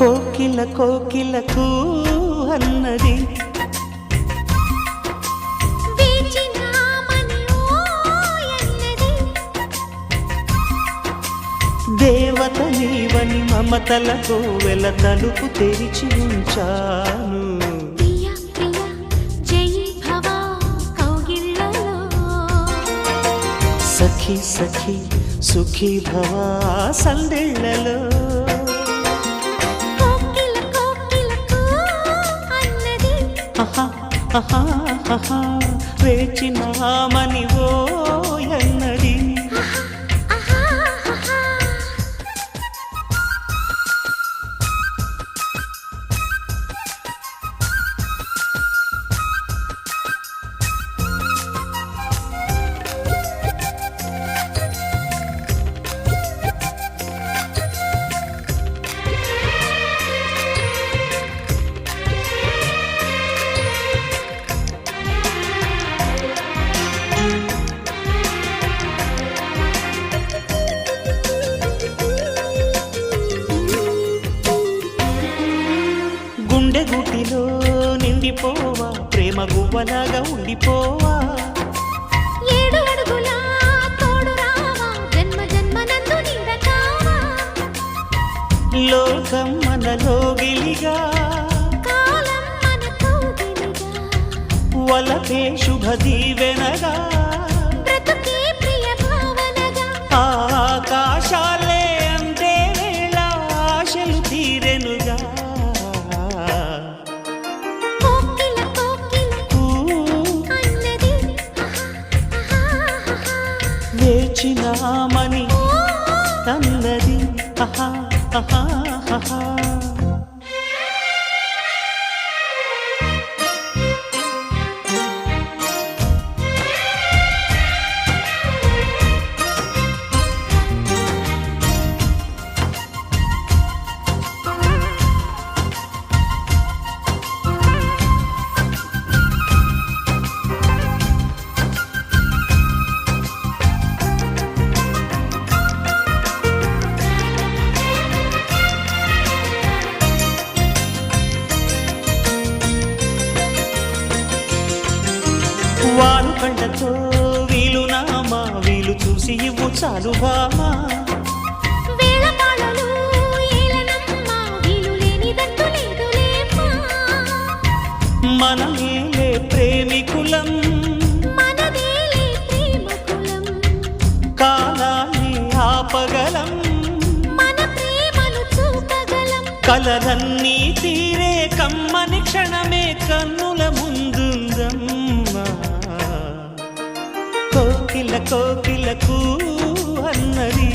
కోకిల కోకిలకు అన్నది దేవత నీవని మమతలతో వెల తలుపు తెరిచి ఉంచాను. సఖీ సఖీ సుఖీ భవా సందేళ్లలో వేచినామని ఓ ఎన్నది గుండెగుటిలో నిండిపోవా ప్రేమ గువ్వలాగా ఉండిపోవా. 7 అడుగుల తోడు రావా జన్మ జన్మనందు నిందకావా. లోకం మనలో గిలిగా కాలం మనతో గిలిగా వలపే శుభ దీవెనగా బ్రతుకే ప్రియ భావనగా ఆకాశాలే అందే వేళ ఆశలు తీరెనుగా. వేచినామని అన్నది ఆహా ఆహా ఆహా. వారు కళ్ళతో వీలు నామా వీలు చూసి ఇవ్వు చాలు బామా. వేళపాళలు ఏలనమ్మా వీలు లేనిదంటూ లేదులేమ్మా. మనమేలే ప్రేమికులం మనదేలే ప్రేమకులం. కాలాన్ని ఆపగలం మన ప్రేమను చూపగలం. కలలన్నీ తీరే కమ్మని క్షణమే కన్నుల ముందుందమ్మా. కోకిల కోకిలకు అన్నది